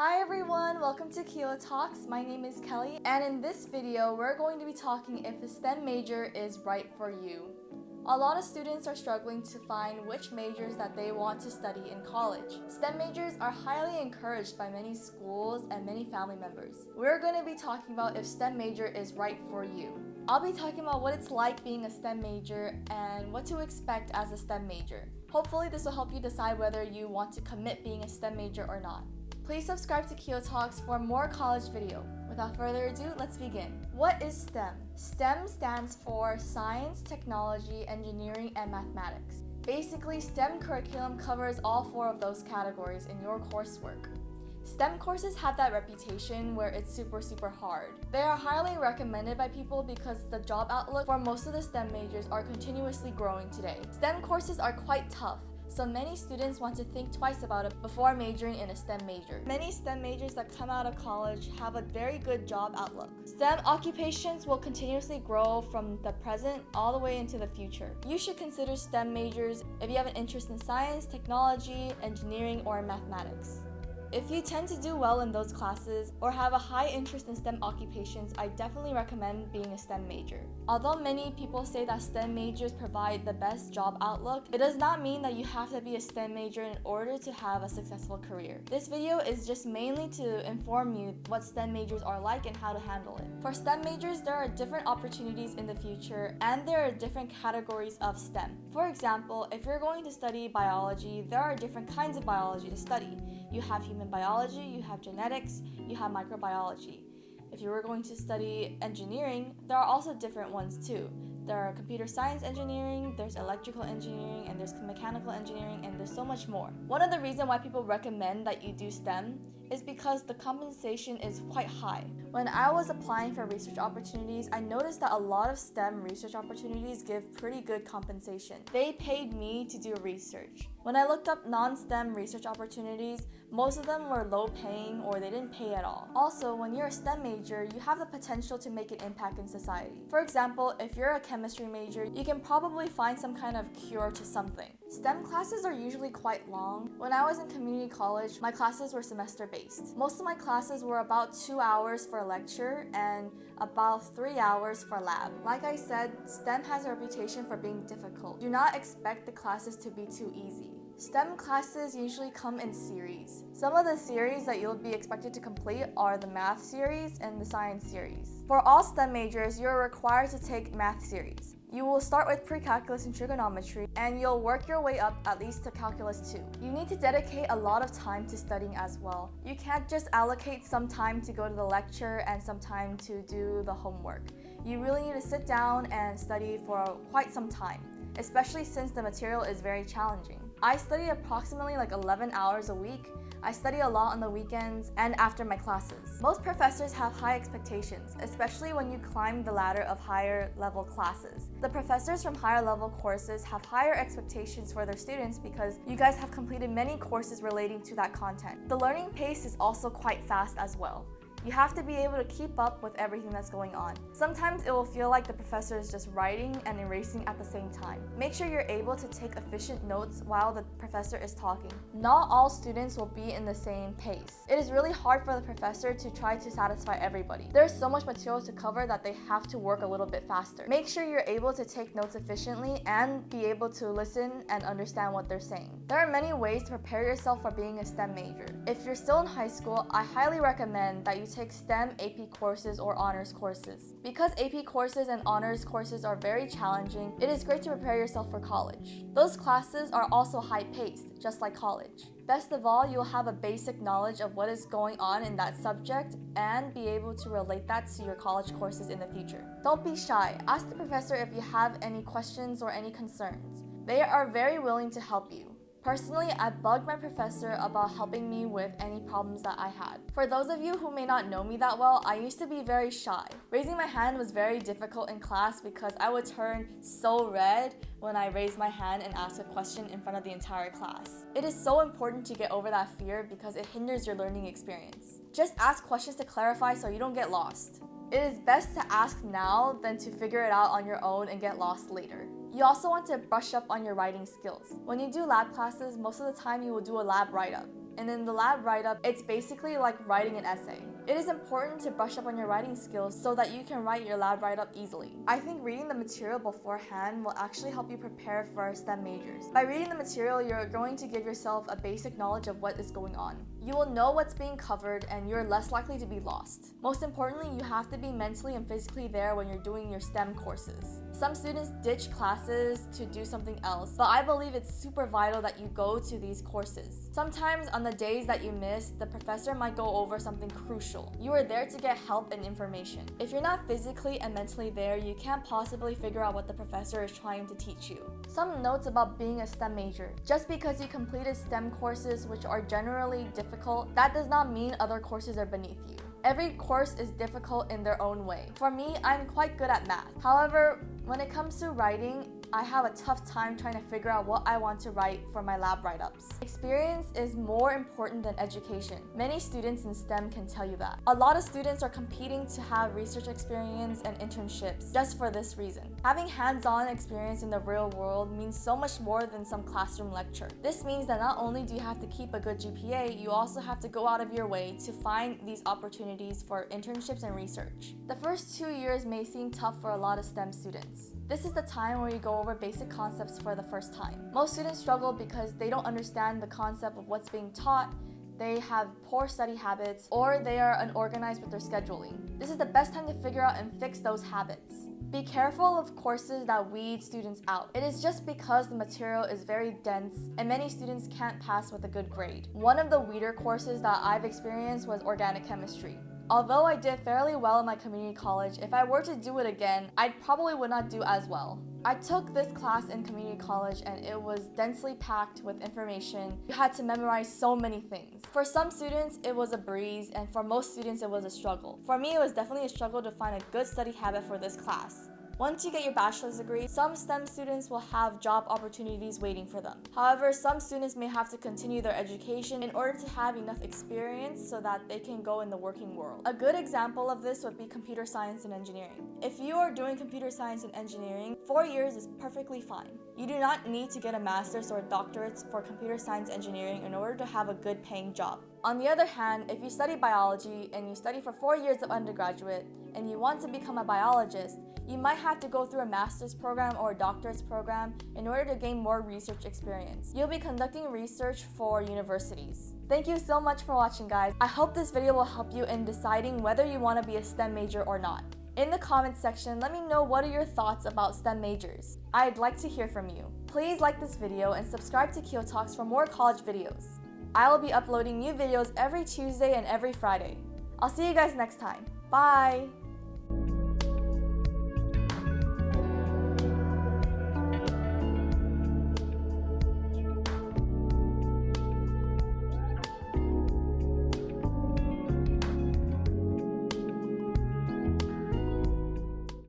Hi everyone, welcome to KeoTalks. My name is Kelly, and in this video, we're going to be talking if a STEM major is right for you. A lot of students are struggling to find which majors that they want to study in college. STEM majors are highly encouraged by many schools and many family members. We're going to be talking about if STEM major is right for you. I'll be talking about what it's like being a STEM major and what to expect as a STEM major. Hopefully this will help you decide whether you want to commit being a STEM major or not. Please subscribe to KeoTalks for more college video. Without further ado, let's begin. What is STEM? STEM stands for Science, Technology, Engineering, and Mathematics. Basically, STEM curriculum covers all four of those categories in your coursework. STEM courses have that reputation where it's super hard. They are highly recommended by people because the job outlook for most of the STEM majors are continuously growing today. STEM courses are quite tough, so many students want to think twice about it before majoring in a STEM major. Many STEM majors that come out of college have a very good job outlook. STEM occupations will continuously grow from the present all the way into the future. You should consider STEM majors if you have an interest in science, technology, engineering, or mathematics. If you tend to do well in those classes or have a high interest in STEM occupations, I definitely recommend being a STEM major. Although many people say that STEM majors provide the best job outlook, it does not mean that you have to be a STEM major in order to have a successful career. This video is just mainly to inform you what STEM majors are like and how to handle it. For STEM majors, there are different opportunities in the future and there are different categories of STEM. For example, if you're going to study biology, there are different kinds of biology to study. You have human biology, you have genetics, you have microbiology. If you were going to study engineering, there are also different ones too. There are computer science engineering, there's electrical engineering, and there's mechanical engineering, and there's so much more. One of the reasons why people recommend that you do STEM is because the compensation is quite high. When I was applying for research opportunities, I noticed that a lot of STEM research opportunities give pretty good compensation. They paid me to do research. When I looked up non-STEM research opportunities, most of them were low paying or they didn't pay at all. Also, when you're a STEM major, you have the potential to make an impact in society. For example, if you're a chemistry major, you can probably find some kind of cure to something. STEM classes are usually quite long. When I was in community college, my classes were semester-based. Most of my classes were about 2 hours for lecture and about 3 hours for lab. Like I said, STEM has a reputation for being difficult. Do not expect the classes to be too easy. STEM classes usually come in series. Some of the series that you'll be expected to complete are the math series and the science series. For all STEM majors, you're required to take math series. You will start with pre-calculus and trigonometry, and you'll work your way up at least to calculus 2. You need to dedicate a lot of time to studying as well. You can't just allocate some time to go to the lecture and some time to do the homework. You really need to sit down and study for quite some time, especially since the material is very challenging. I study approximately 11 hours a week. I study a lot on the weekends and after my classes. Most professors have high expectations, especially when you climb the ladder of higher level classes. The professors from higher level courses have higher expectations for their students because you guys have completed many courses relating to that content. The learning pace is also quite fast as well. You have to be able to keep up with everything that's going on. Sometimes it will feel like the professor is just writing and erasing at the same time. Make sure you're able to take efficient notes while the professor is talking. Not all students will be in the same pace. It is really hard for the professor to try to satisfy everybody. There's so much material to cover that they have to work a little bit faster. Make sure you're able to take notes efficiently and be able to listen and understand what they're saying. There are many ways to prepare yourself for being a STEM major. If you're still in high school, I highly recommend that you take STEM AP courses or honors courses. Because AP courses and honors courses are very challenging, it is great to prepare yourself for college. Those classes are also high-paced, just like college. Best of all, you'll have a basic knowledge of what is going on in that subject and be able to relate that to your college courses in the future. Don't be shy. Ask the professor if you have any questions or any concerns. They are very willing to help you. Personally, I bugged my professor about helping me with any problems that I had. For those of you who may not know me that well, I used to be very shy. Raising my hand was very difficult in class because I would turn so red when I raised my hand and asked a question in front of the entire class. It is so important to get over that fear because it hinders your learning experience. Just ask questions to clarify so you don't get lost. It is best to ask now than to figure it out on your own and get lost later. You also want to brush up on your writing skills. When you do lab classes, most of the time you will do a lab write-up. And in the lab write-up, it's basically like writing an essay. It is important to brush up on your writing skills so that you can write your lab write-up easily. I think reading the material beforehand will actually help you prepare for STEM majors. By reading the material, you're going to give yourself a basic knowledge of what is going on. You will know what's being covered and you're less likely to be lost. Most importantly, you have to be mentally and physically there when you're doing your STEM courses. Some students ditch classes to do something else, but I believe it's super vital that you go to these courses. Sometimes on the days that you miss, the professor might go over something crucial. You are there to get help and information. If you're not physically and mentally there, you can't possibly figure out what the professor is trying to teach you. Some notes about being a STEM major. Just because you completed STEM courses, which are generally difficult, that does not mean other courses are beneath you. Every course is difficult in their own way. For me, I'm quite good at math. However, when it comes to writing, I have a tough time trying to figure out what I want to write for my lab write-ups. Experience is more important than education. Many students in STEM can tell you that. A lot of students are competing to have research experience and internships just for this reason. Having hands-on experience in the real world means so much more than some classroom lecture. This means that not only do you have to keep a good GPA, you also have to go out of your way to find these opportunities for internships and research. The first 2 years may seem tough for a lot of STEM students. This is the time where you go over basic concepts for the first time. Most students struggle because they don't understand the concept of what's being taught, they have poor study habits, or they are unorganized with their scheduling. This is the best time to figure out and fix those habits. Be careful of courses that weed students out. It is just because the material is very dense and many students can't pass with a good grade. One of the weeder courses that I've experienced was organic chemistry. Although I did fairly well in my community college, if I were to do it again, I probably would not do as well. I took this class in community college and it was densely packed with information. You had to memorize so many things. For some students, it was a breeze, and for most students, it was a struggle. For me, it was definitely a struggle to find a good study habit for this class. Once you get your bachelor's degree, some STEM students will have job opportunities waiting for them. However, some students may have to continue their education in order to have enough experience so that they can go in the working world. A good example of this would be computer science and engineering. If you are doing computer science and engineering, 4 years is perfectly fine. You do not need to get a master's or a doctorate for computer science engineering in order to have a good paying job. On the other hand, if you study biology and you study for 4 years of undergraduate and you want to become a biologist, you might have to go through a master's program or a doctorate's program in order to gain more research experience. You'll be conducting research for universities. Thank you so much for watching, guys. I hope this video will help you in deciding whether you want to be a STEM major or not. In the comments section, let me know what are your thoughts about STEM majors. I'd like to hear from you. Please like this video and subscribe to KeoTalks for more college videos. I will be uploading new videos every Tuesday and every Friday. I'll see you guys next time. Bye!